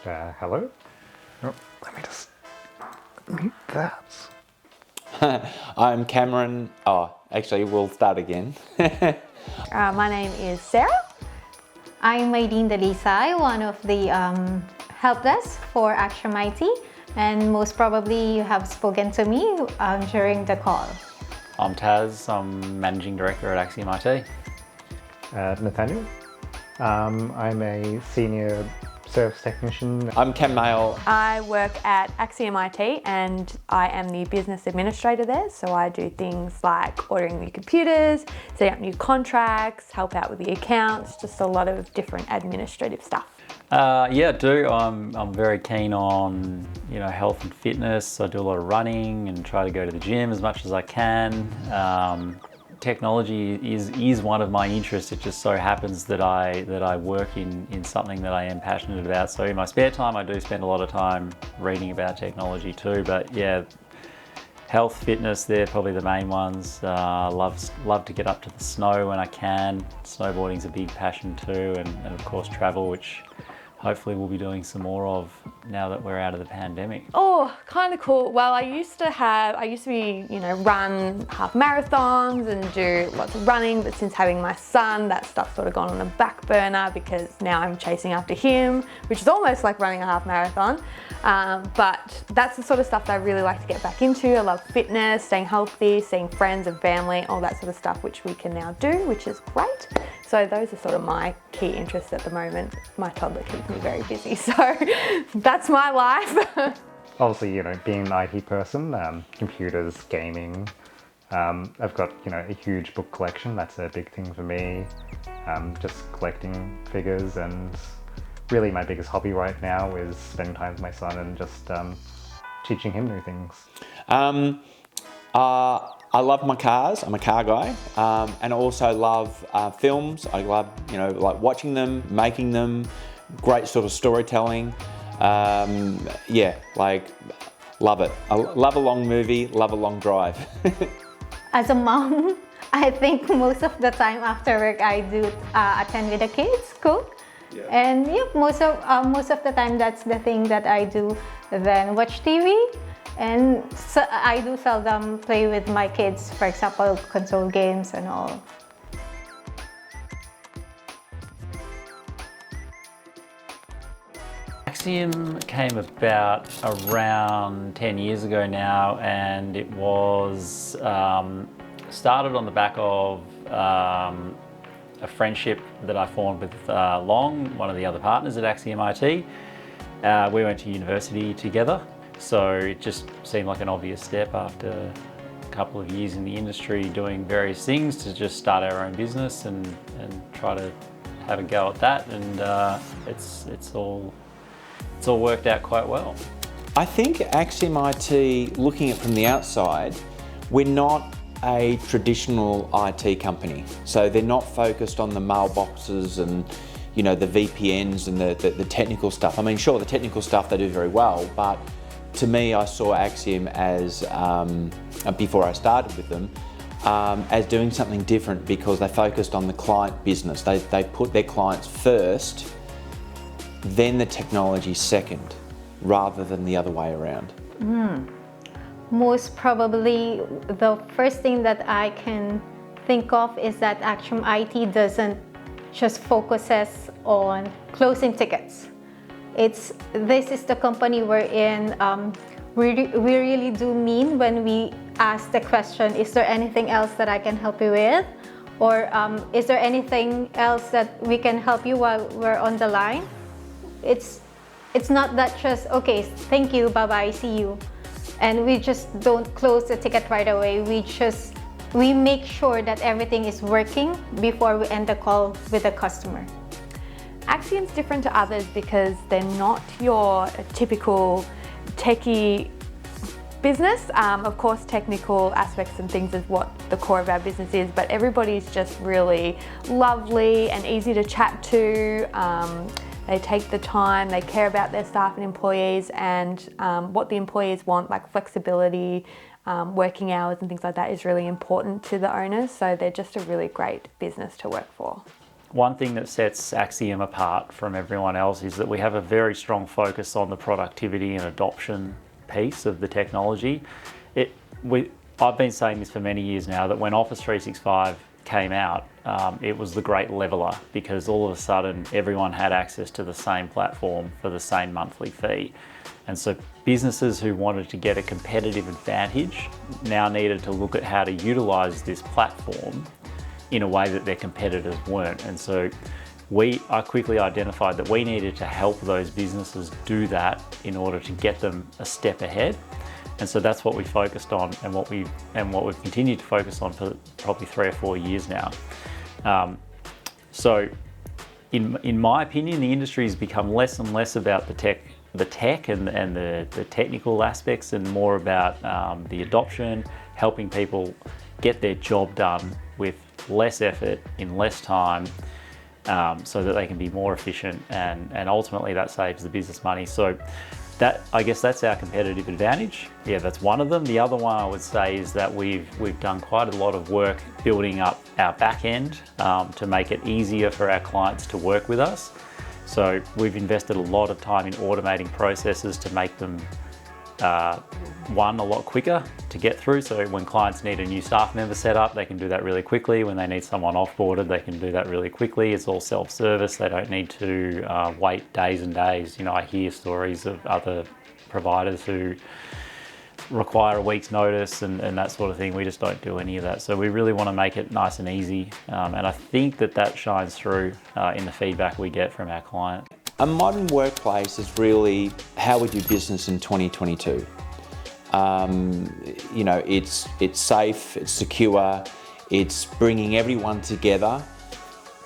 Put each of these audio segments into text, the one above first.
Hello? Oh, let me just mute that. I'm Cameron. Oh, actually, we'll start again. My name is Sarah. I'm Maydeen Dalisay, one of the help desk for Axiom IT, and most probably you have spoken to me during the call. I'm Taz, I'm Managing Director at Axiom IT. Nathaniel. I'm a senior service technician. I'm Cam Mail. I work at Axiom IT and I am the business administrator there. So I do things like ordering new computers, setting up new contracts, help out with the accounts, just a lot of different administrative stuff. Yeah, I do. I'm very keen on health and fitness. I do a lot of running and try to go to the gym as much as I can. Technology is one of my interests. It just so happens that I work in something that I am passionate about. So in my spare time, I do spend a lot of time reading about technology too. But yeah, health, fitness, they're probably the main ones. Love to get up to the snow when I can. Snowboarding's a big passion too, and of course travel, which hopefully we'll be doing some more of now that we're out of the pandemic. Oh, kind of cool. Well, I used to be, run half marathons and do lots of running, but since having my son, that stuff's sort of gone on the back burner because now I'm chasing after him, which is almost like running a half marathon. But that's the sort of stuff that I really like to get back into. I love fitness, staying healthy, seeing friends and family, all that sort of stuff, which we can now do, which is great. So those are sort of my key interests at the moment. My toddler keeps me very busy, so that's my life. Obviously, being an IT person, computers, gaming. I've got, a huge book collection. That's a big thing for me. Just collecting figures, and really my biggest hobby right now is spending time with my son and just teaching him new things. I love my cars. I'm a car guy, and I also love films. I love, like watching them, making them. Great sort of storytelling. Yeah, love it. I love a long movie. Love a long drive. As a mom, I think most of the time after work I do attend with the kids, cook. Yeah. And yeah, most of the time that's the thing that I do. Then watch TV. And so I do seldom play with my kids, for example, console games and all. Axiom came about around 10 years ago now, and it was started on the back of a friendship that I formed with Long, one of the other partners at Axiom IT. We went to university together. So it just seemed like an obvious step after a couple of years in the industry doing various things to just start our own business and try to have a go at that, and it's all worked out quite well. I think Axiom IT, looking at it from the outside, we're not a traditional IT company. So they're not focused on the mailboxes and the VPNs and the technical stuff. I mean, sure, the technical stuff they do very well, but to me, I saw Axiom as, before I started with them, as doing something different because they focused on the client business. They put their clients first, then the technology second, rather than the other way around. Most probably, the first thing that I can think of is that Axiom IT doesn't just focuses on closing tickets. This is the company we're in. We really do mean when we ask the question, is there anything else that I can help you with? Or is there anything else that we can help you while we're on the line? It's not that just, okay, thank you, bye-bye, see you. And we just don't close the ticket right away. We make sure that everything is working before we end the call with the customer. Axiom's different to others because they're not your typical techie business. Of course, technical aspects and things is what the core of our business is, but everybody's just really lovely and easy to chat to. They take the time, they care about their staff and employees, and what the employees want, like flexibility, working hours and things like that, is really important to the owners. So they're just a really great business to work for. one thing that sets Axiom apart from everyone else is that we have a very strong focus on the productivity and adoption piece of the technology. I've been saying this for many years now, that when Office 365 came out, it was the great leveler, because all of a sudden everyone had access to the same platform for the same monthly fee. And so businesses who wanted to get a competitive advantage now needed to look at how to utilize this platform in a way that their competitors weren't. And so I quickly identified that we needed to help those businesses do that in order to get them a step ahead. And so that's what we focused on, and what we've continued to focus on for probably 3 or 4 years now. So in my opinion, the industry has become less and less about the tech and the technical aspects, and more about the adoption, helping people get their job done with less effort in less time, so that they can be more efficient, and ultimately that saves the business money. So I guess that's our competitive advantage. Yeah, that's one of them. The other one I would say is that we've done quite a lot of work building up our back end to make it easier for our clients to work with us. So we've invested a lot of time in automating processes to make them a lot quicker to get through. So when clients need a new staff member set up, they can do that really quickly. When they need someone offboarded, they can do that really quickly. It's all self-service. They don't need to wait days and days. You know, I hear stories of other providers who require a week's notice and that sort of thing. We just don't do any of that. So we really want to make it nice and easy. And I think that shines through in the feedback we get from our clients. A modern workplace is really how we do business in 2022. You know, it's safe, it's secure, it's bringing everyone together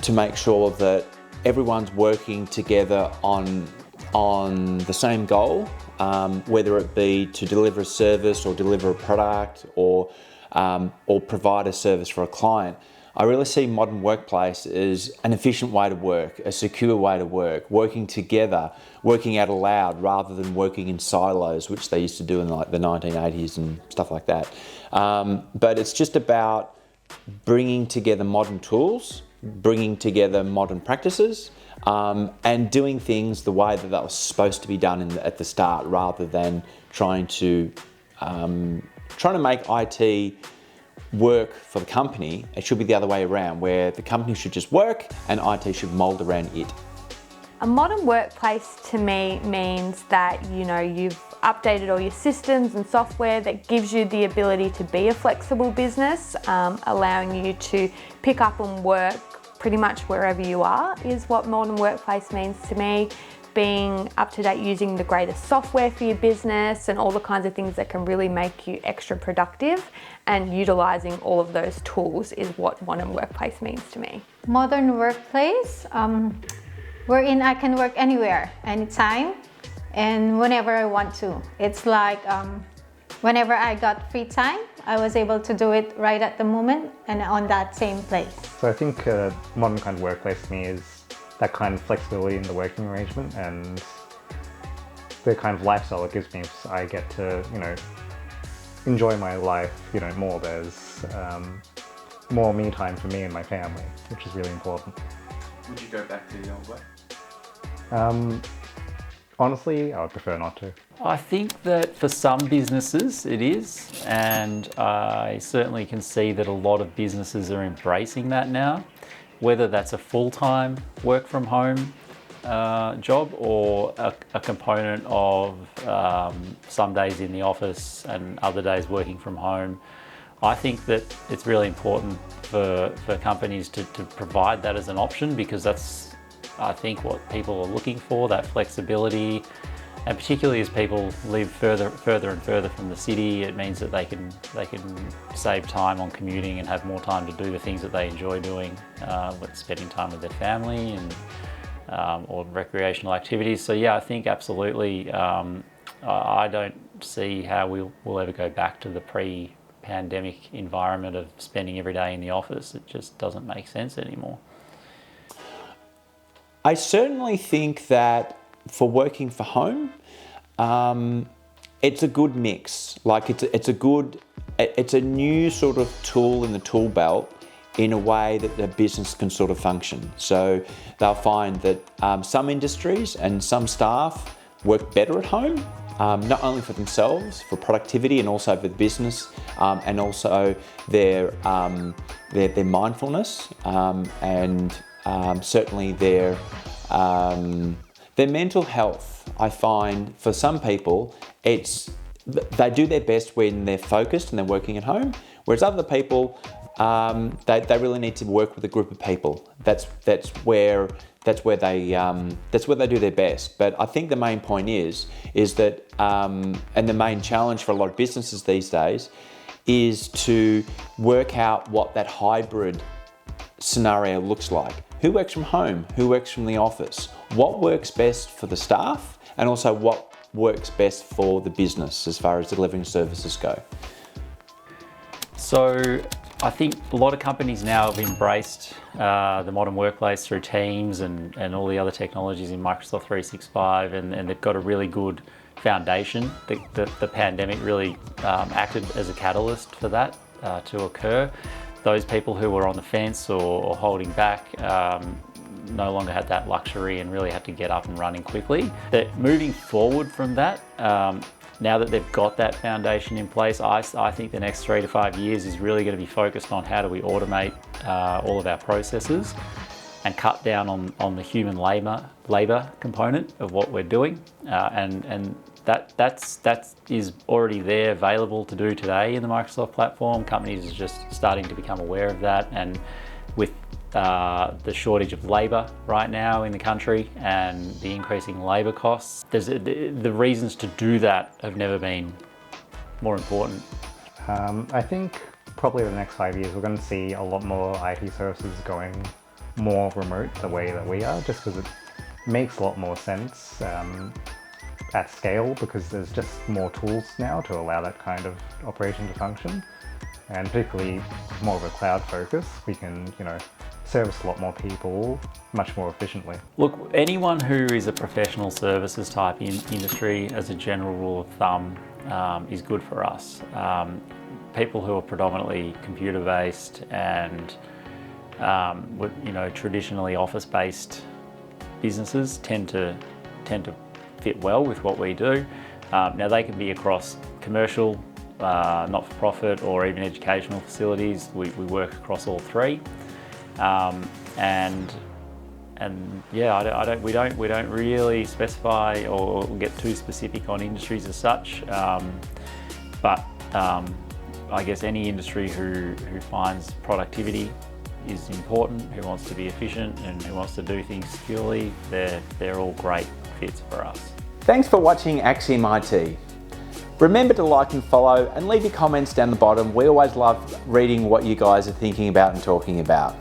to make sure that everyone's working together on the same goal, whether it be to deliver a service or deliver a product or provide a service for a client. I really see modern workplace as an efficient way to work, a secure way to work, working together, working out aloud rather than working in silos, which they used to do in like the 1980s and stuff like that. But it's just about bringing together modern tools, bringing together modern practices, and doing things the way that was supposed to be done at the start, rather than trying to make IT work for the company. It should be the other way around, where the company should just work and IT should mold around it. A modern workplace to me means that, you know, you've updated all your systems and software that gives you the ability to be a flexible business, allowing you to pick up and work pretty much wherever you are, is what modern workplace means to me. Being up to date, using the greatest software for your business and all the kinds of things that can really make you extra productive, and utilising all of those tools is what modern workplace means to me. Modern workplace, wherein I can work anywhere, anytime, and whenever I want to. It's like whenever I got free time, I was able to do it right at the moment and on that same place. So I think modern kind of workplace to me is that kind of flexibility in the working arrangement and the kind of lifestyle it gives me. I get to, you know, enjoy my life, you know, more. There's more me time for me and my family, which is really important. Would you go back to the old way? Honestly, I would prefer not to. I think that for some businesses it is, and I certainly can see that a lot of businesses are embracing that now. Whether that's a full-time work from home job or a component of some days in the office and other days working from home. I think that it's really important for companies to provide that as an option, because that's, I think, what people are looking for, that flexibility. And particularly as people live further and further from the city, it means that they can save time on commuting and have more time to do the things that they enjoy doing, like spending time with their family and or recreational activities. So yeah, I think absolutely. I don't see how we'll ever go back to the pre-pandemic environment of spending every day in the office. It just doesn't make sense anymore. I certainly think that for working for home, it's a good mix. Like it's a new sort of tool in the tool belt, in a way that the business can sort of function. So they'll find that some industries and some staff work better at home, not only for themselves, for productivity, and also for the business, and also their mindfulness, and certainly their mental health. I find for some people, they do their best when they're focused and they're working at home, whereas other people, they really need to work with a group of people. That's where they do their best. But I think the main point is that, and the main challenge for a lot of businesses these days is to work out what that hybrid scenario looks like. Who works from home? Who works from the office? What works best for the staff, and also what works best for the business as far as delivering services go? So I think a lot of companies now have embraced the modern workplace through Teams and all the other technologies in Microsoft 365, and they've got a really good foundation. The pandemic really acted as a catalyst for that to occur. Those people who were on the fence or holding back no longer had that luxury and really had to get up and running quickly. That moving forward from that, now that they've got that foundation in place, I think the next 3 to 5 years is really going to be focused on how do we automate all of our processes and cut down on the human labour component of what we're doing, and that is already there, available to do today in the Microsoft platform. Companies are just starting to become aware of that, and with the shortage of labour right now in the country and the increasing labour costs, the reasons to do that have never been more important. I think probably the next 5 years we're going to see a lot more IT services going more remote the way that we are, just because it makes a lot more sense at scale, because there's just more tools now to allow that kind of operation to function, and particularly more of a cloud focus, we can, service a lot more people much more efficiently. Look, anyone who is a professional services type industry, as a general rule of thumb, is good for us. People who are predominantly computer based and traditionally office based businesses tend to fit well with what we do. Now they can be across commercial, not-for-profit, or even educational facilities. We work across all three. We don't really specify or get too specific on industries as such, but I guess any industry who finds productivity is important, who wants to be efficient and who wants to do things securely, they're all great fits for us. Thanks for watching Axiom IT. Remember to like and follow, and leave your comments down the bottom. We always love reading what you guys are thinking about and talking about.